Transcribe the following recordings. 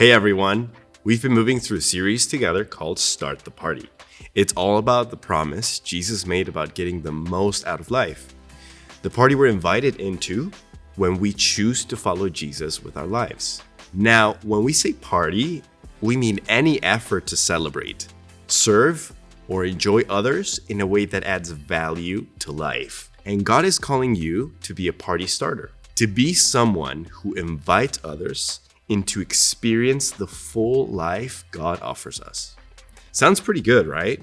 Hey everyone, we've been moving through a series together called Start the Party. It's all about the promise Jesus made about getting the most out of life. The party we're invited into when we choose to follow Jesus with our lives. Now, when we say party, we mean any effort to celebrate, serve, or enjoy others in a way that adds value to life. And God is calling you to be a party starter, to be someone who invites others and to experience the full life God offers us. Sounds pretty good, right?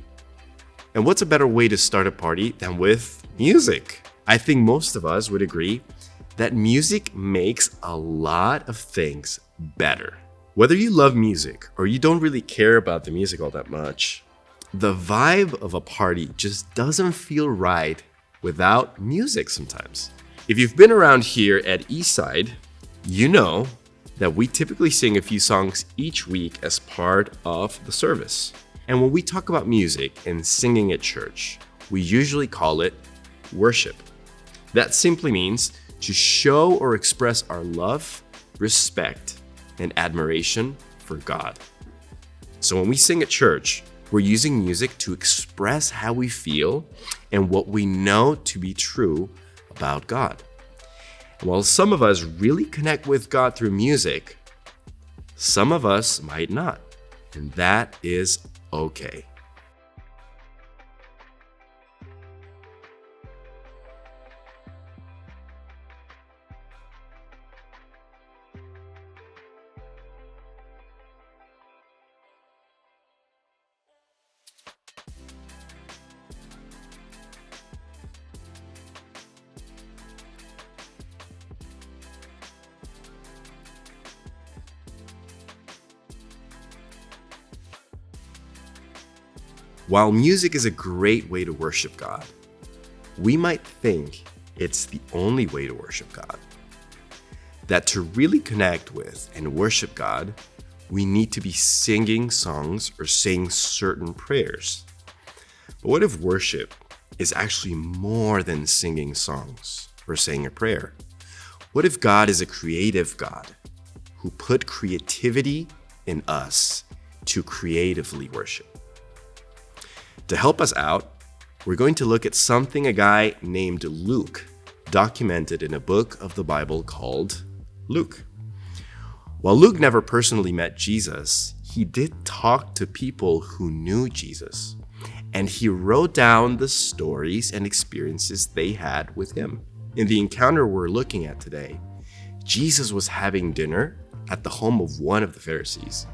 And what's a better way to start a party than with music? I think most of us would agree that music makes a lot of things better. Whether you love music or you don't really care about the music all that much, the vibe of a party just doesn't feel right without music sometimes. If you've been around here at Eastside, you know that we typically sing a few songs each week as part of the service. And when we talk about music and singing at church, we usually call it worship. That simply means to show or express our love, respect, and admiration for God. So when we sing at church, we're using music to express how we feel and what we know to be true about God. While some of us really connect with God through music, some of us might not, and that is okay. While music is a great way to worship God, we might think it's the only way to worship God. That to really connect with and worship God, we need to be singing songs or saying certain prayers. But what if worship is actually more than singing songs or saying a prayer? What if God is a creative God who put creativity in us to creatively worship? To help us out, we're going to look at something a guy named Luke documented in a book of the Bible called Luke. While Luke never personally met Jesus, he did talk to people who knew Jesus, and he wrote down the stories and experiences they had with him. In the encounter we're looking at today, Jesus was having dinner at the home of one of the Pharisees,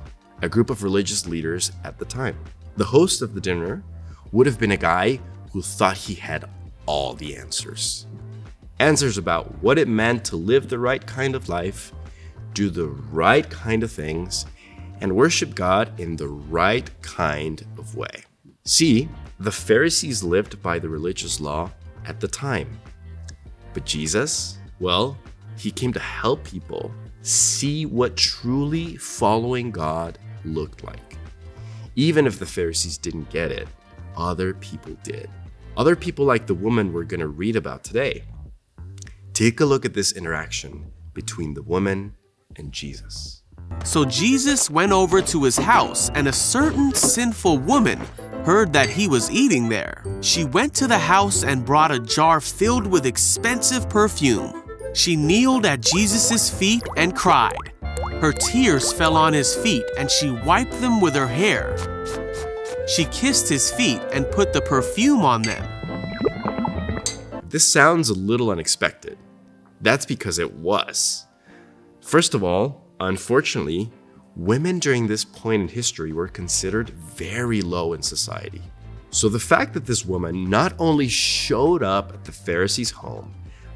a group of religious leaders at the time. The host of the dinner would have been a guy who thought he had all the answers. Answers about what it meant to live the right kind of life, do the right kind of things, and worship God in the right kind of way. See, the Pharisees lived by the religious law at the time. But Jesus, well, he came to help people see what truly following God looked like. Even if the Pharisees didn't get it, other people did. Other people like the woman we're going to read about today. Take a look at this interaction between the woman and Jesus. So Jesus went over to his house, and a certain sinful woman heard that he was eating there. She went to the house and brought a jar filled with expensive perfume. She kneeled at Jesus' feet and cried. Her tears fell on his feet, and she wiped them with her hair. She kissed his feet and put the perfume on them. This sounds a little unexpected. That's because it was. First of all, unfortunately, women during this point in history were considered very low in society. So the fact that this woman not only showed up at the Pharisees' home,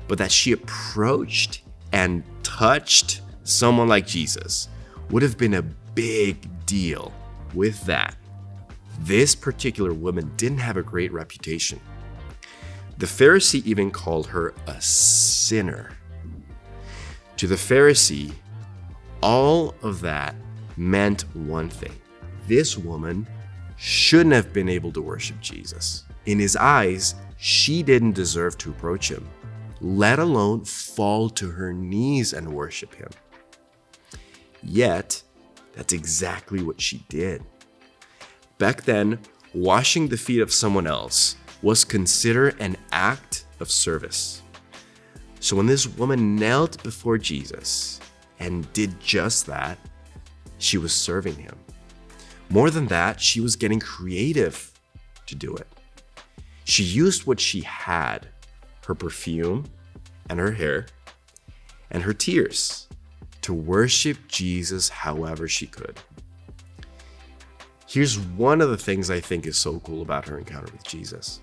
but that she approached and touched someone like Jesus would have been a big deal. With that, this particular woman didn't have a great reputation. The Pharisee even called her a sinner. To the Pharisee, all of that meant one thing. This woman shouldn't have been able to worship Jesus. In his eyes, she didn't deserve to approach him, let alone fall to her knees and worship him. Yet, that's exactly what she did. Back then, washing the feet of someone else was considered an act of service. So when this woman knelt before Jesus and did just that, she was serving him. More than that, she was getting creative to do it. She used what she had, her perfume and her hair and her tears, to worship Jesus however she could. Here's one of the things I think is so cool about her encounter with Jesus.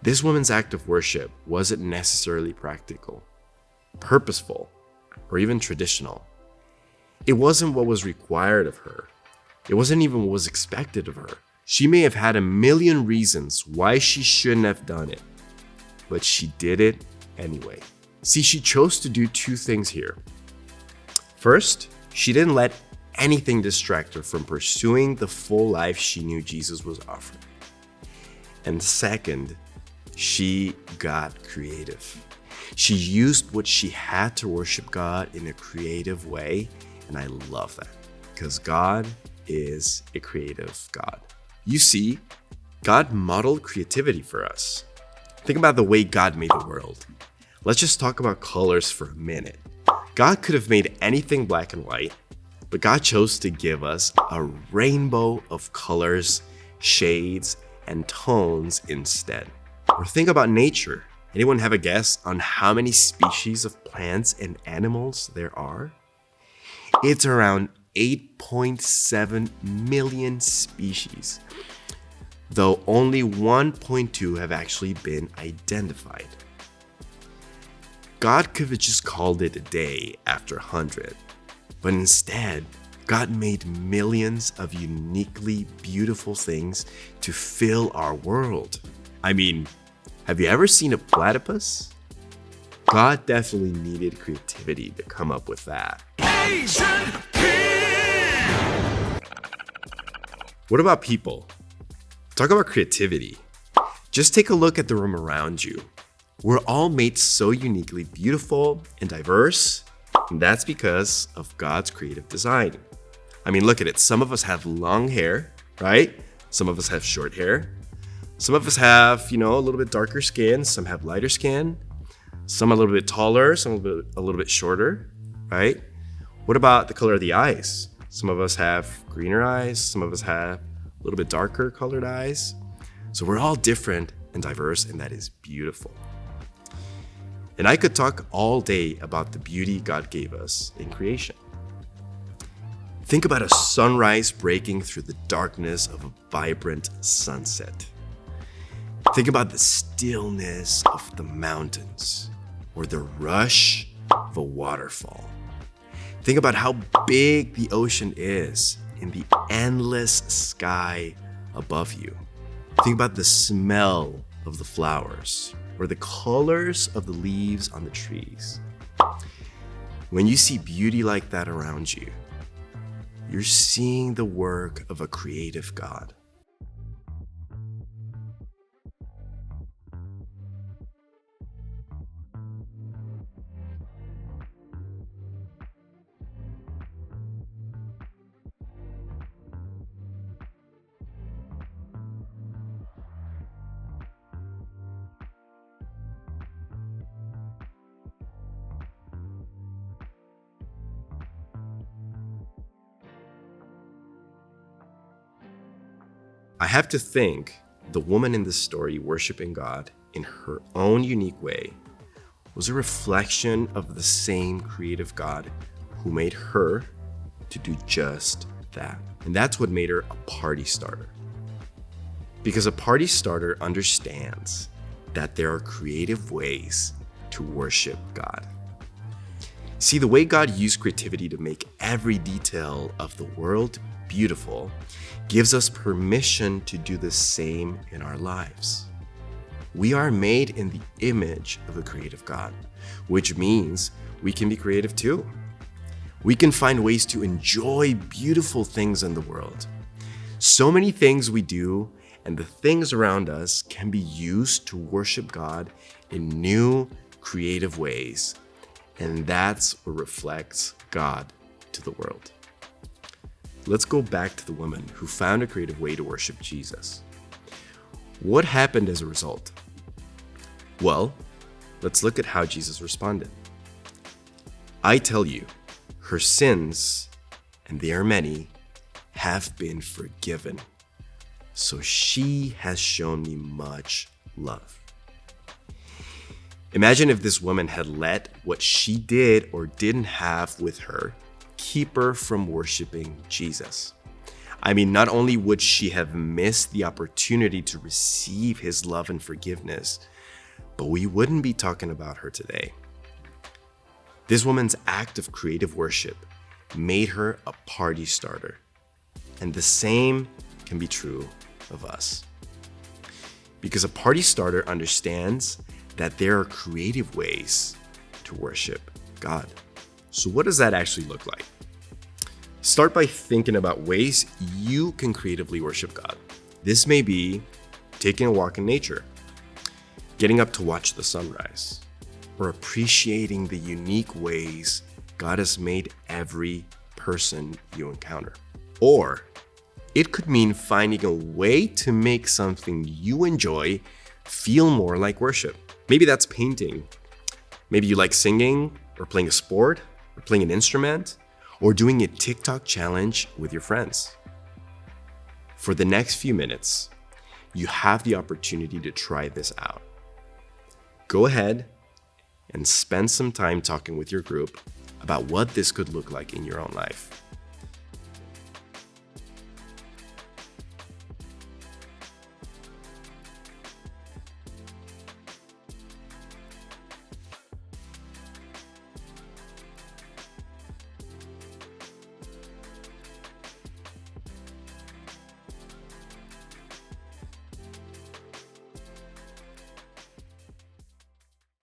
This woman's act of worship wasn't necessarily practical, purposeful, or even traditional. It wasn't what was required of her. It wasn't even what was expected of her. She may have had a million reasons why she shouldn't have done it, but she did it anyway. See, she chose to do two things here. First, she didn't let anything distract her from pursuing the full life she knew Jesus was offering. And second, she got creative. She used what she had to worship God in a creative way, and I love that because God is a creative God. You see, God modeled creativity for us. Think about the way God made the world. Let's just talk about colors for a minute. God could have made anything black and white, but God chose to give us a rainbow of colors, shades, and tones instead. Or think about nature. Anyone have a guess on how many species of plants and animals there are? It's around 8.7 million species, though only 1.2 have actually been identified. God could have just called it a day after 100, but instead, God made millions of uniquely beautiful things to fill our world. I mean, have you ever seen a platypus? God definitely needed creativity to come up with that. What about people? Talk about creativity. Just take a look at the room around you. We're all made so uniquely beautiful and diverse, and that's because of God's creative design. I mean, look at it. Some of us have long hair, right? Some of us have short hair. Some of us have, a little bit darker skin. Some have lighter skin. Some a little bit taller, some a little bit shorter, right? What about the color of the eyes? Some of us have greener eyes. Some of us have a little bit darker colored eyes. So we're all different and diverse, and that is beautiful. And I could talk all day about the beauty God gave us in creation. Think about a sunrise breaking through the darkness of a vibrant sunset. Think about the stillness of the mountains or the rush of a waterfall. Think about how big the ocean is in the endless sky above you. Think about the smell of the flowers or the colors of the leaves on the trees. When you see beauty like that around you, you're seeing the work of a creative God. I have to think the woman in this story worshiping God in her own unique way was a reflection of the same creative God who made her to do just that. And that's what made her a party starter. Because a party starter understands that there are creative ways to worship God. See, the way God used creativity to make every detail of the world beautiful gives us permission to do the same in our lives. We are made in the image of a creative God, which means we can be creative too. We can find ways to enjoy beautiful things in the world. So many things we do and the things around us can be used to worship God in new, creative ways. And that's what reflects God to the world. Let's go back to the woman who found a creative way to worship Jesus. What happened as a result? Well, let's look at how Jesus responded. I tell you, her sins, and they are many, have been forgiven. So she has shown me much love. Imagine if this woman had let what she did or didn't have with her keep her from worshiping Jesus. I mean, not only would she have missed the opportunity to receive his love and forgiveness, but we wouldn't be talking about her today. This woman's act of creative worship made her a party starter. And the same can be true of us. Because a party starter understands that there are creative ways to worship God. So what does that actually look like? Start by thinking about ways you can creatively worship God. This may be taking a walk in nature, getting up to watch the sunrise, or appreciating the unique ways God has made every person you encounter. Or it could mean finding a way to make something you enjoy feel more like worship. Maybe that's painting. Maybe you like singing, or playing a sport, or playing an instrument, or doing a TikTok challenge with your friends. For the next few minutes, you have the opportunity to try this out. Go ahead and spend some time talking with your group about what this could look like in your own life.